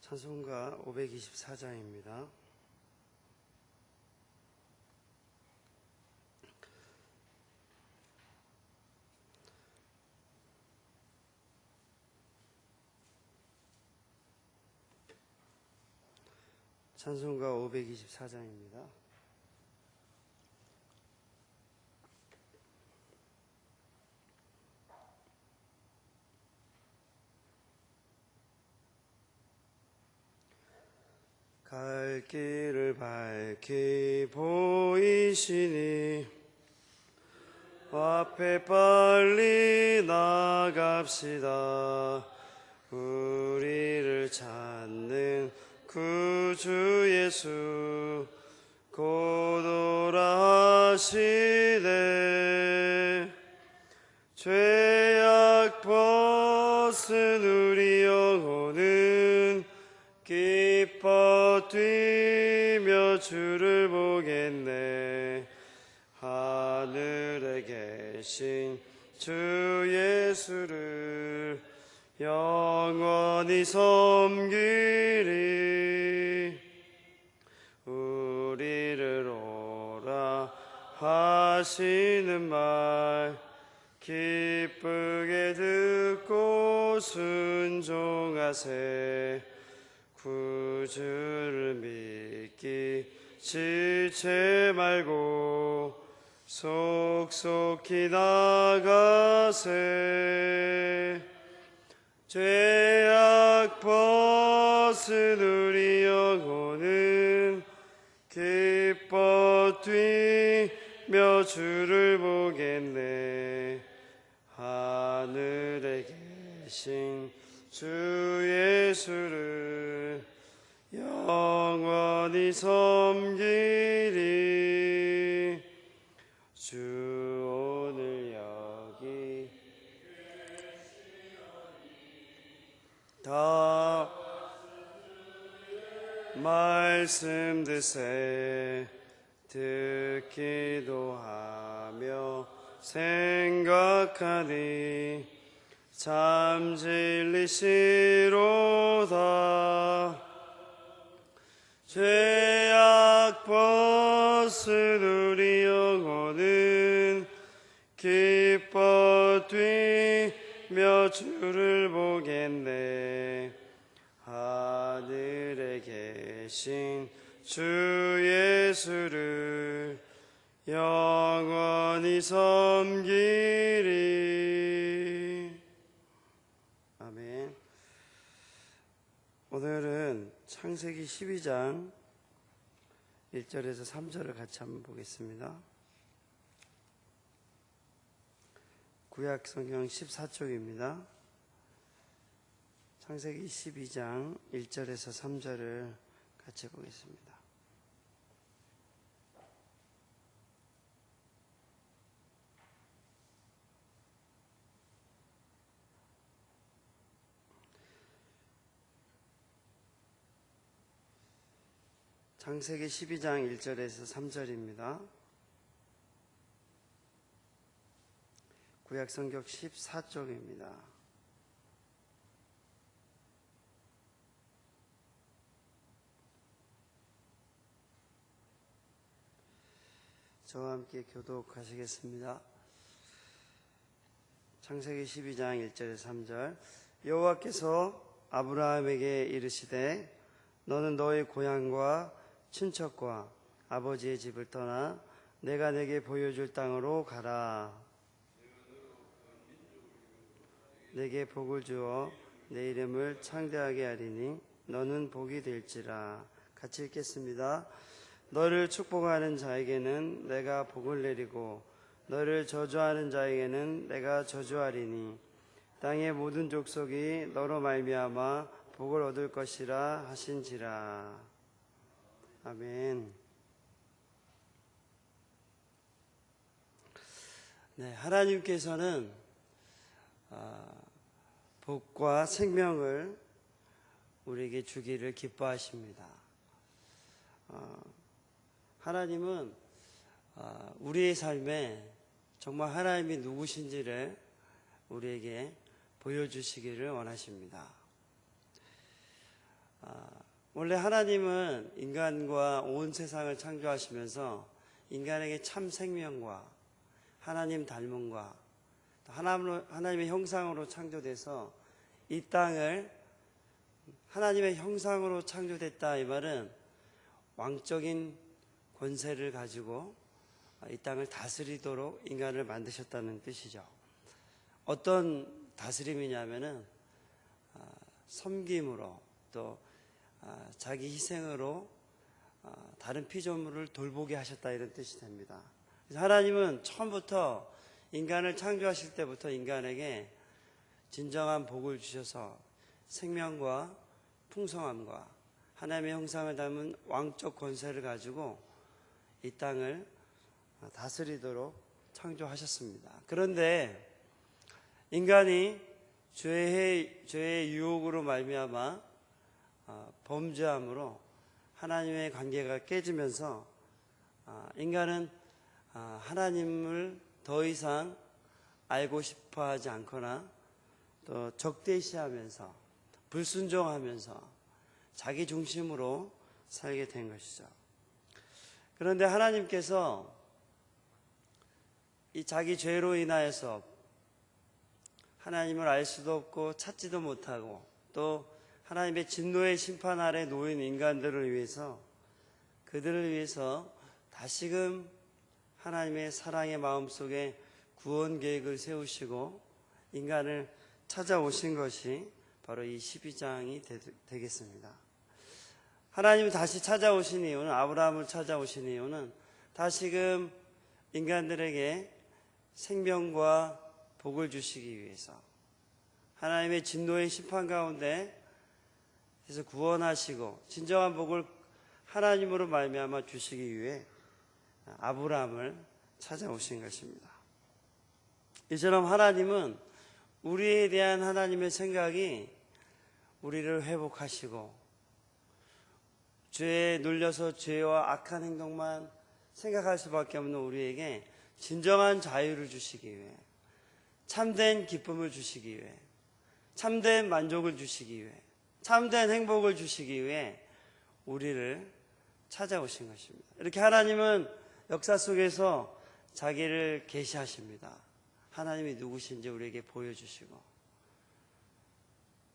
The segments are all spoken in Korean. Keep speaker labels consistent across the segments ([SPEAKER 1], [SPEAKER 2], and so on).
[SPEAKER 1] 찬송가 524장입니다. 찬송가 524장입니다. 갈 길을 밝히 보이시니 앞에 빨리 나갑시다. 우리를 찾는 구주 예수 곧 오라 하시네. 죄악 벗은 우리 영혼은 기뻐 뛰며 주를 보겠네. 하늘에 계신 주 예수를 영원히 섬기리. 우리를 오라 하시는 말 기쁘게 듣고 순종하세. 구주를 믿기 지체 말고 속속히 나가세. 죄악 벗은 우리 영혼은 기뻐 뛰며 주를 보겠네. 하늘에 계신 주 예수를 영원히 섬기리. 주 오늘 여기 다 말씀 드세. 듣기도 하며 생각하니 참 진리시로다. 죄악 벗은 우리 영혼은 기뻐 뛰며 주를 보겠네. 하늘에 계신 주 예수를 영원히 섬기리. 아멘. 오늘은 창세기 12장 1절에서 3절을 같이 한번 보겠습니다. 구약 성경 14쪽입니다. 창세기 12장 1절에서 3절을 같이 보겠습니다. 창세기 12장 1절에서 3절입니다. 구약 성경 14쪽입니다. 저와 함께 교독하시겠습니다. 창세기 12장 1절에서 3절. 여호와께서 아브라함에게 이르시되 너는 너의 고향과 친척과 아버지의 집을 떠나 내가 내게 보여줄 땅으로 가라. 내게 복을 주어 내 이름을 창대하게 하리니 너는 복이 될지라. 같이 읽겠습니다. 너를 축복하는 자에게는 내가 복을 내리고 너를 저주하는 자에게는 내가 저주하리니 땅의 모든 족속이 너로 말미암아 복을 얻을 것이라 하신지라. 아멘. 네, 하나님께서는 복과 생명을 우리에게 주기를 기뻐하십니다. 하나님은 우리의 삶에 정말 하나님이 누구신지를 우리에게 보여주시기를 원하십니다. 원래 하나님은 인간과 온 세상을 창조하시면서 인간에게 참 생명과 하나님 닮음과 하나님의 형상으로 창조돼서 이 땅을 하나님의 형상으로 창조됐다, 이 말은 왕적인 권세를 가지고 이 땅을 다스리도록 인간을 만드셨다는 뜻이죠. 어떤 다스림이냐면은 섬김으로 또 자기 희생으로 다른 피조물을 돌보게 하셨다, 이런 뜻이 됩니다. 그래서 하나님은 처음부터 인간을 창조하실 때부터 인간에게 진정한 복을 주셔서 생명과 풍성함과 하나님의 형상을 담은 왕적 권세를 가지고 이 땅을 다스리도록 창조하셨습니다. 그런데 인간이 죄의 유혹으로 말미암아 범죄함으로 하나님의 관계가 깨지면서 인간은 하나님을 더 이상 알고 싶어 하지 않거나 또 적대시하면서 불순종하면서 자기 중심으로 살게 된 것이죠. 그런데 하나님께서 이 자기 죄로 인하여서 하나님을 알 수도 없고 찾지도 못하고 또 하나님의 진노의 심판 아래 놓인 인간들을 위해서, 그들을 위해서 다시금 하나님의 사랑의 마음속에 구원 계획을 세우시고 인간을 찾아오신 것이 바로 이 12장이 되겠습니다. 하나님이 다시 찾아오신 이유는, 아브라함을 찾아오신 이유는 다시금 인간들에게 생명과 복을 주시기 위해서, 하나님의 진노의 심판 가운데 그래서 구원하시고 진정한 복을 하나님으로 말미암아 주시기 위해 아브라함을 찾아오신 것입니다. 이처럼 하나님은 우리에 대한 하나님의 생각이 우리를 회복하시고 죄에 눌려서 죄와 악한 행동만 생각할 수밖에 없는 우리에게 진정한 자유를 주시기 위해, 참된 기쁨을 주시기 위해, 참된 만족을 주시기 위해, 참된 행복을 주시기 위해 우리를 찾아오신 것입니다. 이렇게 하나님은 역사 속에서 자기를 계시하십니다. 하나님이 누구신지 우리에게 보여주시고,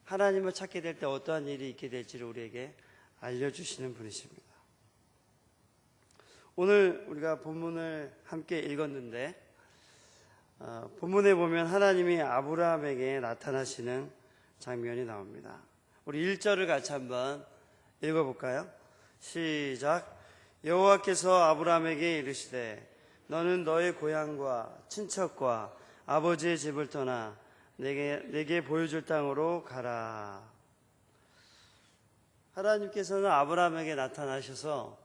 [SPEAKER 1] 하나님을 찾게 될 때 어떠한 일이 있게 될지를 우리에게 알려주시는 분이십니다. 오늘 우리가 본문을 함께 읽었는데 본문에 보면 하나님이 아브라함에게 나타나시는 장면이 나옵니다. 우리 1절을 같이 한번 읽어볼까요? 시작. 여호와께서 아브라함에게 이르시되 너는 너의 고향과 친척과 아버지의 집을 떠나 내게 보여줄 땅으로 가라. 하나님께서는 아브라함에게 나타나셔서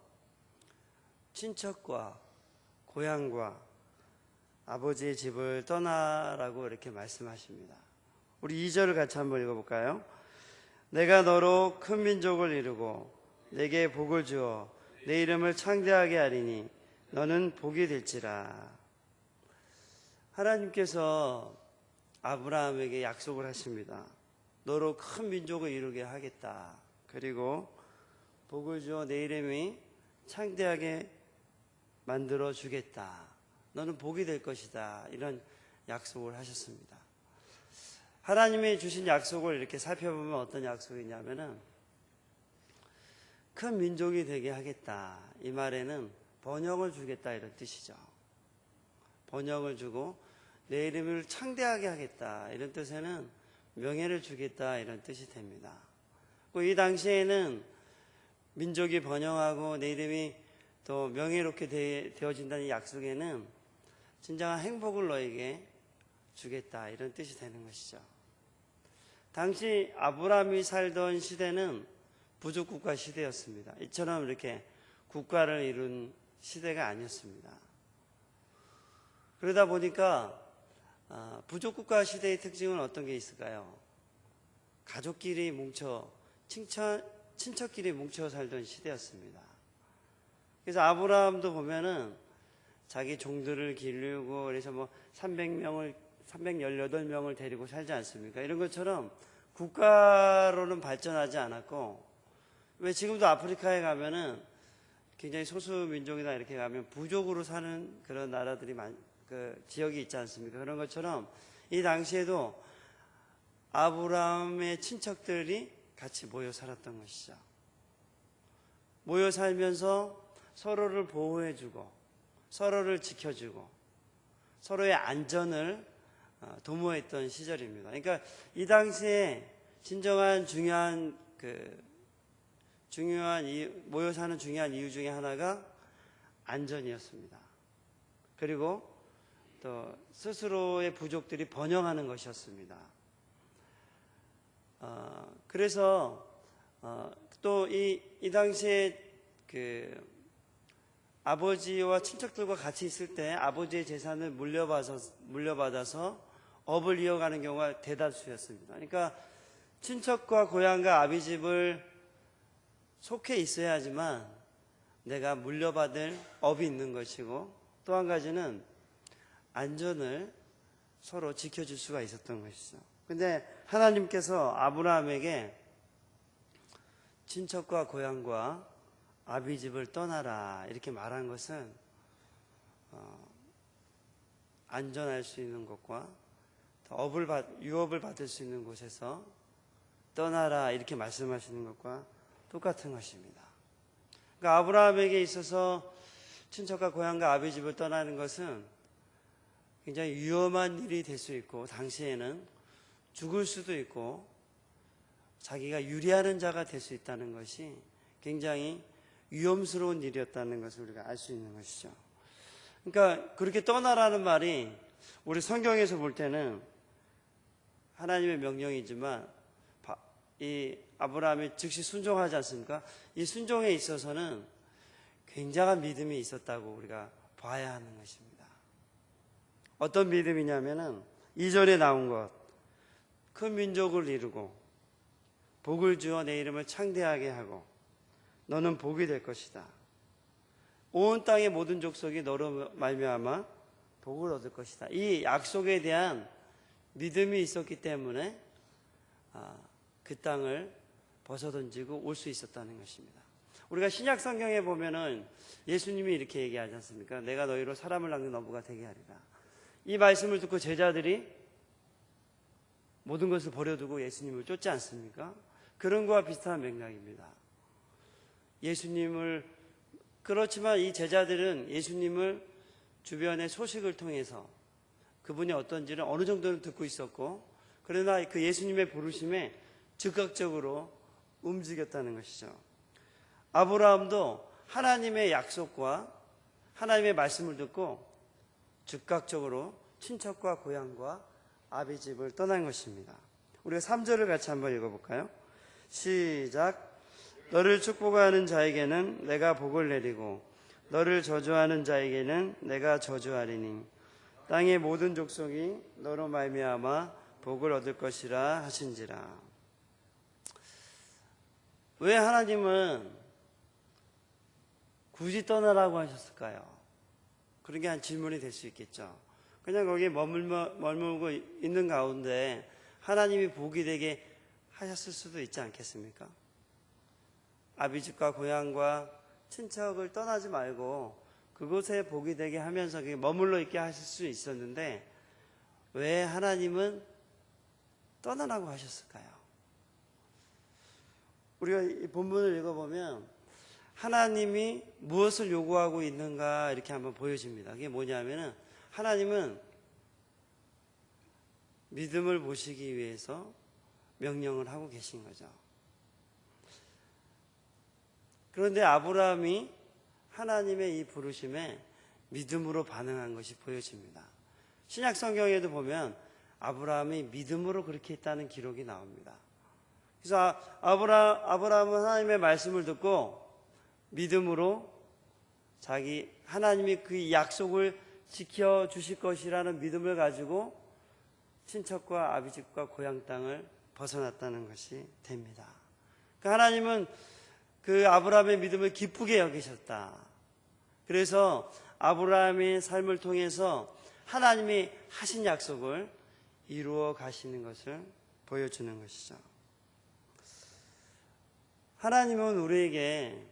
[SPEAKER 1] 친척과 고향과 아버지의 집을 떠나라고 이렇게 말씀하십니다. 우리 2절을 같이 한번 읽어볼까요? 내가 너로 큰 민족을 이루고 내게 복을 주어 내 이름을 창대하게 하리니 너는 복이 될지라. 하나님께서 아브라함에게 약속을 하십니다. 너로 큰 민족을 이루게 하겠다. 그리고 복을 주어 내 이름이 창대하게 만들어 주겠다. 너는 복이 될 것이다. 이런 약속을 하셨습니다. 하나님이 주신 약속을 이렇게 살펴보면 어떤 약속이냐면은 큰 민족이 되게 하겠다. 이 말에는 번영을 주겠다, 이런 뜻이죠. 번영을 주고 내 이름을 창대하게 하겠다, 이런 뜻에는 명예를 주겠다, 이런 뜻이 됩니다. 이 당시에는 민족이 번영하고 내 이름이 또 명예롭게 되어진다는 약속에는 진정한 행복을 너에게 주겠다, 이런 뜻이 되는 것이죠. 당시 아브라함이 살던 시대는 부족국가 시대였습니다. 이처럼 이렇게 국가를 이룬 시대가 아니었습니다. 그러다 보니까 부족국가 시대의 특징은 어떤 게 있을까요? 가족끼리 뭉쳐, 친척끼리 뭉쳐 살던 시대였습니다. 그래서 아브라함도 보면은 자기 종들을 기르고 그래서 318명을 데리고 살지 않습니까? 이런 것처럼 국가로는 발전하지 않았고 왜 지금도 아프리카에 가면은 굉장히 소수 민족이나 이렇게 가면 부족으로 사는 그런 나라들이 그 지역이 있지 않습니까? 그런 것처럼 이 당시에도 아브라함의 친척들이 같이 모여 살았던 것이죠. 모여 살면서 서로를 보호해주고 서로를 지켜주고 서로의 안전을 도모했던 시절입니다. 그러니까 이 당시에 진정한 모여 사는 중요한 이유 중에 하나가 안전이었습니다. 그리고 또 스스로의 부족들이 번영하는 것이었습니다. 그래서 또 이 당시에 아버지와 친척들과 같이 있을 때 아버지의 재산을 물려받아서 업을 이어가는 경우가 대다수였습니다. 그러니까 친척과 고향과 아비집을 속해 있어야 하지만 내가 물려받을 업이 있는 것이고, 또 한 가지는 안전을 서로 지켜줄 수가 있었던 것이죠. 근데 하나님께서 아브라함에게 친척과 고향과 아비집을 떠나라 이렇게 말한 것은 안전할 수 있는 곳과 유업을 받을 수 있는 곳에서 떠나라 이렇게 말씀하시는 것과 똑같은 것입니다. 그러니까 아브라함에게 있어서 친척과 고향과 아비집을 떠나는 것은 굉장히 위험한 일이 될 수 있고, 당시에는 죽을 수도 있고 자기가 유리하는 자가 될 수 있다는 것이 굉장히 위험스러운 일이었다는 것을 우리가 알 수 있는 것이죠. 그러니까 그렇게 떠나라는 말이 우리 성경에서 볼 때는 하나님의 명령이지만 이 아브라함이 즉시 순종하지 않습니까? 이 순종에 있어서는 굉장한 믿음이 있었다고 우리가 봐야 하는 것입니다. 어떤 믿음이냐면은 2절에 나온 것, 큰 민족을 이루고 복을 주어 내 이름을 창대하게 하고 너는 복이 될 것이다. 온 땅의 모든 족속이 너로 말미암아 복을 얻을 것이다. 이 약속에 대한 믿음이 있었기 때문에 그 땅을 벗어던지고 올 수 있었다는 것입니다. 우리가 신약 성경에 보면은 예수님이 이렇게 얘기하지 않습니까? 내가 너희로 사람을 낳는 어부가 되게 하리라. 이 말씀을 듣고 제자들이 모든 것을 버려두고 예수님을 쫓지 않습니까? 그런 것과 비슷한 맥락입니다. 그렇지만 이 제자들은 예수님을 주변의 소식을 통해서 그분이 어떤지를 어느 정도는 듣고 있었고, 그러나 그 예수님의 부르심에 즉각적으로 움직였다는 것이죠. 아브라함도 하나님의 약속과 하나님의 말씀을 듣고 즉각적으로 친척과 고향과 아비집을 떠난 것입니다. 우리가 3절을 같이 한번 읽어볼까요? 시작. 너를 축복하는 자에게는 내가 복을 내리고 너를 저주하는 자에게는 내가 저주하리니 땅의 모든 족속이 너로 말미암아 복을 얻을 것이라 하신지라. 왜 하나님은 굳이 떠나라고 하셨을까요? 그런 게 한 질문이 될 수 있겠죠. 그냥 거기에 머물고 있는 가운데 하나님이 복이 되게 하셨을 수도 있지 않겠습니까? 아비집과 고향과 친척을 떠나지 말고 그곳에 복이 되게 하면서 머물러 있게 하실 수 있었는데 왜 하나님은 떠나라고 하셨을까요? 우리가 이 본문을 읽어보면 하나님이 무엇을 요구하고 있는가 이렇게 한번 보여집니다. 그게 뭐냐면은 하나님은 믿음을 보시기 위해서 명령을 하고 계신 거죠. 그런데 아브라함이 하나님의 이 부르심에 믿음으로 반응한 것이 보여집니다. 신약 성경에도 보면 아브라함이 믿음으로 그렇게 했다는 기록이 나옵니다. 그래서 아브라함은 하나님의 말씀을 듣고 믿음으로 하나님이 그 약속을 지켜주실 것이라는 믿음을 가지고 친척과 아비집과 고향 땅을 벗어났다는 것이 됩니다. 그러니까 하나님은 그 아브라함의 믿음을 기쁘게 여기셨다. 그래서 아브라함의 삶을 통해서 하나님이 하신 약속을 이루어 가시는 것을 보여주는 것이죠. 하나님은 우리에게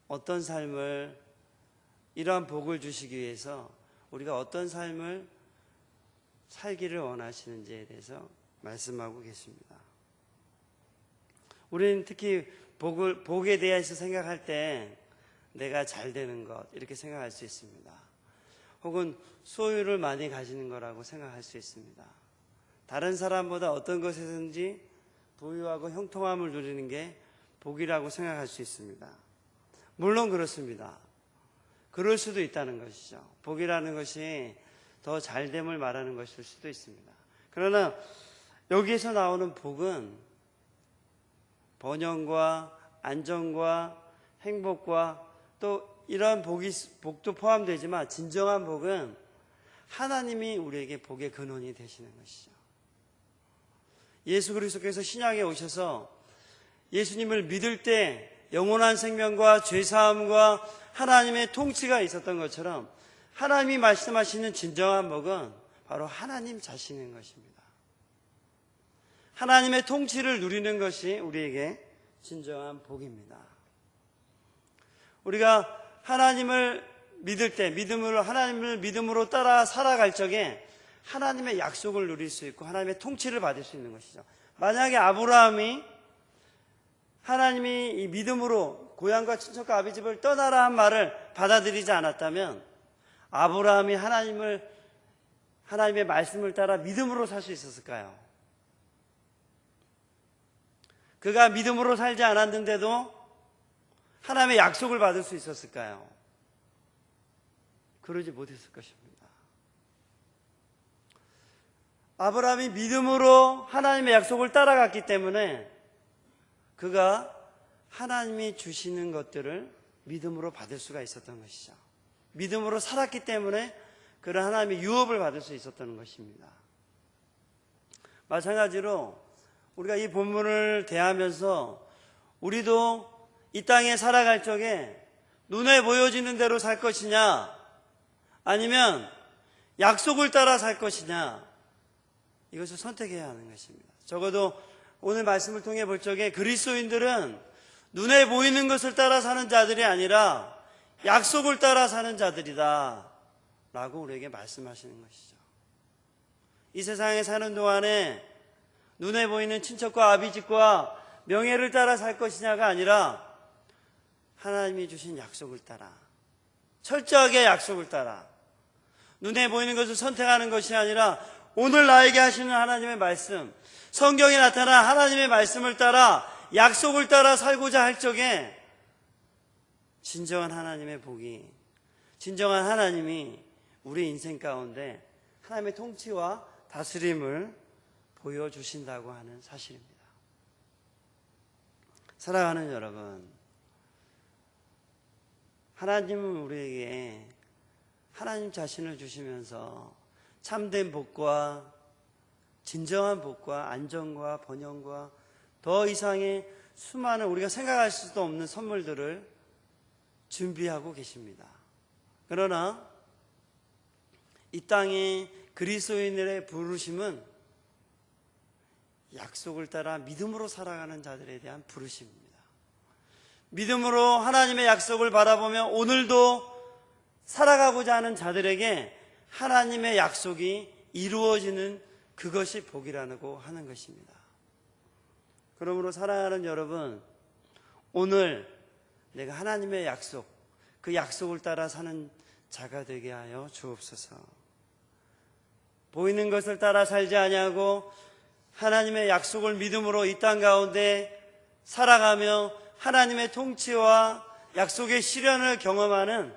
[SPEAKER 1] 어떤 삶을, 이러한 복을 주시기 위해서 우리가 어떤 삶을 살기를 원하시는지에 대해서 말씀하고 계십니다. 우리는 특히 복에 대해서 생각할 때 내가 잘 되는 것, 이렇게 생각할 수 있습니다. 혹은 소유를 많이 가지는 거라고 생각할 수 있습니다. 다른 사람보다 어떤 것에든지 부유하고 형통함을 누리는 게 복이라고 생각할 수 있습니다. 물론 그렇습니다. 그럴 수도 있다는 것이죠. 복이라는 것이 더 잘됨을 말하는 것일 수도 있습니다. 그러나 여기에서 나오는 복은 번영과 안정과 행복과 또 이러한 복도 포함되지만 진정한 복은 하나님이 우리에게 복의 근원이 되시는 것이죠. 예수 그리스도께서 신약에 오셔서 예수님을 믿을 때 영원한 생명과 죄사함과 하나님의 통치가 있었던 것처럼 하나님이 말씀하시는 진정한 복은 바로 하나님 자신인 것입니다. 하나님의 통치를 누리는 것이 우리에게 진정한 복입니다. 우리가 하나님을 믿을 때, 하나님을 믿음으로 따라 살아갈 적에 하나님의 약속을 누릴 수 있고 하나님의 통치를 받을 수 있는 것이죠. 만약에 아브라함이 하나님이 이 믿음으로 고향과 친척과 아비 집을 떠나라 한 말을 받아들이지 않았다면 아브라함이 하나님의 말씀을 따라 믿음으로 살 수 있었을까요? 그가 믿음으로 살지 않았는데도 하나님의 약속을 받을 수 있었을까요? 그러지 못했을 것입니다. 아브라함이 믿음으로 하나님의 약속을 따라갔기 때문에 그가 하나님이 주시는 것들을 믿음으로 받을 수가 있었던 것이죠. 믿음으로 살았기 때문에 그런 하나님의 유업을 받을 수 있었던 것입니다. 마찬가지로 우리가 이 본문을 대하면서 우리도 이 땅에 살아갈 적에 눈에 보여지는 대로 살 것이냐 아니면 약속을 따라 살 것이냐, 이것을 선택해야 하는 것입니다. 적어도 오늘 말씀을 통해 볼 적에 그리스도인들은 눈에 보이는 것을 따라 사는 자들이 아니라 약속을 따라 사는 자들이다 라고 우리에게 말씀하시는 것이죠. 이 세상에 사는 동안에 눈에 보이는 친척과 아비집과 명예를 따라 살 것이냐가 아니라 하나님이 주신 약속을 따라, 철저하게 약속을 따라, 눈에 보이는 것을 선택하는 것이 아니라 오늘 나에게 하시는 하나님의 말씀, 성경에 나타난 하나님의 말씀을 따라 약속을 따라 살고자 할 적에 진정한 하나님의 복이, 진정한 하나님이 우리 인생 가운데 하나님의 통치와 다스림을 보여주신다고 하는 사실입니다. 사랑하는 여러분, 하나님은 우리에게 하나님 자신을 주시면서 참된 복과 진정한 복과 안정과 번영과 더 이상의 수많은 우리가 생각할 수도 없는 선물들을 준비하고 계십니다. 그러나 이 땅의 그리스도인들의 부르심은 약속을 따라 믿음으로 살아가는 자들에 대한 부르심입니다. 믿음으로 하나님의 약속을 바라보며 오늘도 살아가고자 하는 자들에게 하나님의 약속이 이루어지는 그것이 복이라고 하는 것입니다. 그러므로 사랑하는 여러분, 오늘 내가 하나님의 약속, 그 약속을 따라 사는 자가 되게 하여 주옵소서. 보이는 것을 따라 살지 아니하고 하나님의 약속을 믿음으로 이 땅 가운데 살아가며 하나님의 통치와 약속의 실현을 경험하는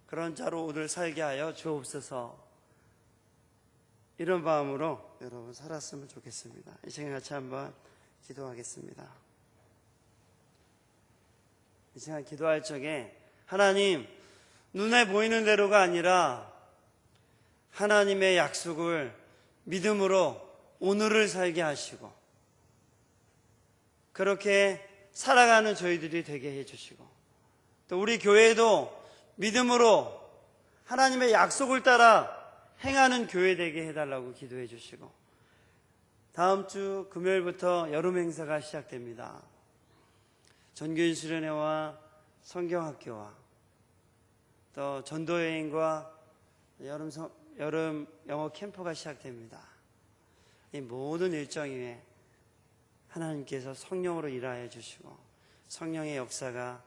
[SPEAKER 1] 그런 자로 오늘 살게 하여 주옵소서. 이런 마음으로 여러분 살았으면 좋겠습니다. 이 시간 같이 한번 기도하겠습니다. 이 시간 기도할 적에 하나님, 눈에 보이는 대로가 아니라 하나님의 약속을 믿음으로 오늘을 살게 하시고 그렇게 살아가는 저희들이 되게 해주시고 또 우리 교회도 믿음으로 하나님의 약속을 따라 행하는 교회 되게 해달라고 기도해 주시고 다음 주 금요일부터 여름 행사가 시작됩니다. 전교인 수련회와 성경학교와 또 전도여행과 여름 영어 캠프가 시작됩니다. 이 모든 일정 위에 하나님께서 성령으로 일하여 주시고 성령의 역사가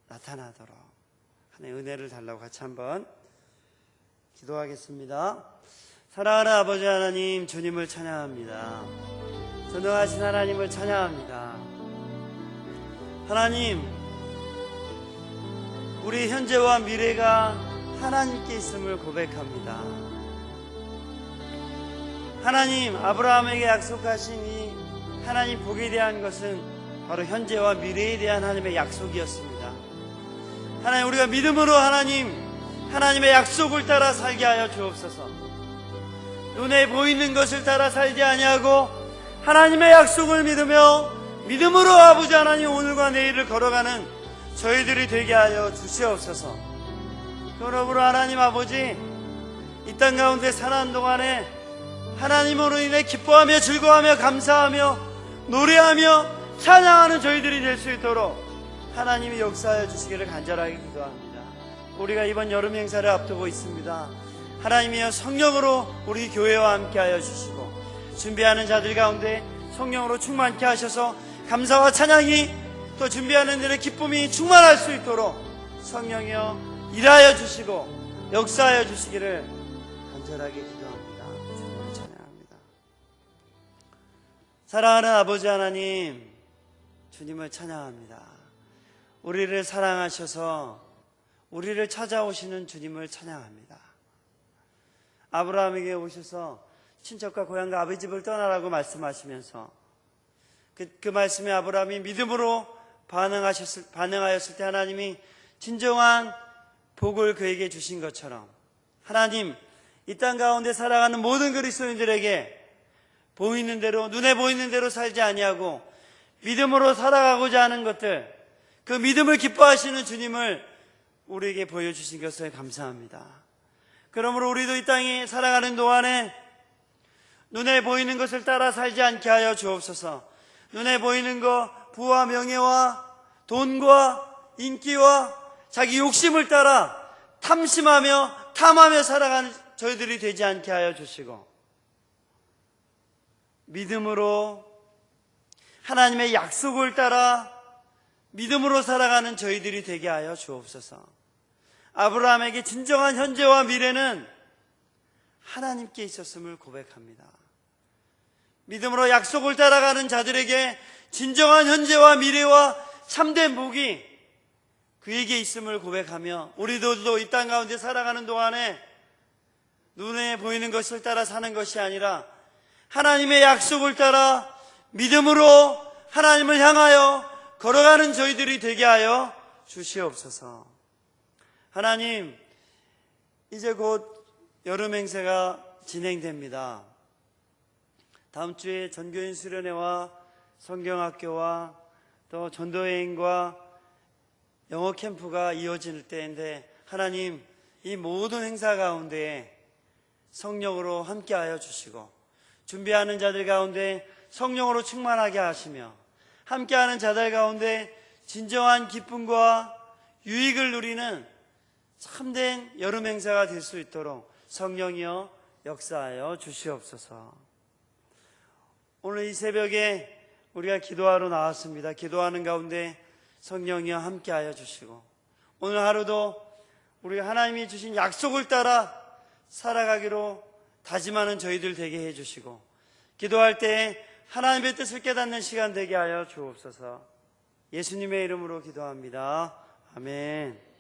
[SPEAKER 1] 나타나도록 하나님의 은혜를 달라고 같이 한번 기도하겠습니다. 사랑하는 아버지 하나님, 주님을 찬양합니다. 전능하신 하나님을 찬양합니다. 하나님, 우리 현재와 미래가 하나님께 있음을 고백합니다. 하나님, 아브라함에게 약속하신 이 하나님 복에 대한 것은 바로 현재와 미래에 대한 하나님의 약속이었습니다. 하나님, 우리가 믿음으로 하나님의 약속을 따라 살게 하여 주옵소서. 눈에 보이는 것을 따라 살지 아니하고 하나님의 약속을 믿음으로 아버지 하나님 오늘과 내일을 걸어가는 저희들이 되게 하여 주시옵소서. 그러므로 하나님 아버지, 이 땅 가운데 사는 동안에 하나님으로 인해 기뻐하며 즐거워하며 감사하며 노래하며 찬양하는 저희들이 될 수 있도록 하나님이 역사하여 주시기를 간절하게 기도합니다. 우리가 이번 여름 행사를 앞두고 있습니다. 하나님이여, 성령으로 우리 교회와 함께 하여 주시고 준비하는 자들 가운데 성령으로 충만케 하셔서 감사와 찬양이 또 준비하는 일의 기쁨이 충만할 수 있도록 성령이여 일하여 주시고 역사하여 주시기를 간절하게 기도합니다. 주님을 찬양합니다. 사랑하는 아버지 하나님, 주님을 찬양합니다. 우리를 사랑하셔서 우리를 찾아오시는 주님을 찬양합니다. 아브라함에게 오셔서 친척과 고향과 아버지 집을 떠나라고 말씀하시면서 그 말씀에 아브라함이 믿음으로 반응하였을 때 하나님이 진정한 복을 그에게 주신 것처럼 하나님, 이 땅 가운데 살아가는 모든 그리스도인들에게 보이는 대로, 눈에 보이는 대로 살지 아니하고 믿음으로 살아가고자 하는 것들, 그 믿음을 기뻐하시는 주님을 우리에게 보여주신 것을 감사합니다. 그러므로 우리도 이 땅에 살아가는 동안에 눈에 보이는 것을 따라 살지 않게 하여 주옵소서. 눈에 보이는 것, 부와 명예와 돈과 인기와 자기 욕심을 따라 탐심하며 탐하며 살아가는 저희들이 되지 않게 하여 주시고 믿음으로 하나님의 약속을 따라 믿음으로 살아가는 저희들이 되게 하여 주옵소서. 아브라함에게 진정한 현재와 미래는 하나님께 있었음을 고백합니다. 믿음으로 약속을 따라가는 자들에게 진정한 현재와 미래와 참된 복이 그에게 있음을 고백하며 우리도 이 땅 가운데 살아가는 동안에 눈에 보이는 것을 따라 사는 것이 아니라 하나님의 약속을 따라 믿음으로 하나님을 향하여 걸어가는 저희들이 되게 하여 주시옵소서. 하나님, 이제 곧 여름 행사가 진행됩니다. 다음 주에 전교인 수련회와 성경학교와 또 전도여행과 영어 캠프가 이어질 때인데 하나님, 이 모든 행사 가운데 성령으로 함께하여 주시고 준비하는 자들 가운데 성령으로 충만하게 하시며 함께하는 자들 가운데 진정한 기쁨과 유익을 누리는 참된 여름 행사가 될 수 있도록 성령이여 역사하여 주시옵소서. 오늘 이 새벽에 우리가 기도하러 나왔습니다. 기도하는 가운데 성령이여 함께하여 주시고 오늘 하루도 우리가 하나님이 주신 약속을 따라 살아가기로 다짐하는 저희들 되게 해주시고 기도할 때 하나님의 뜻을 깨닫는 시간 되게 하여 주옵소서. 예수님의 이름으로 기도합니다. 아멘.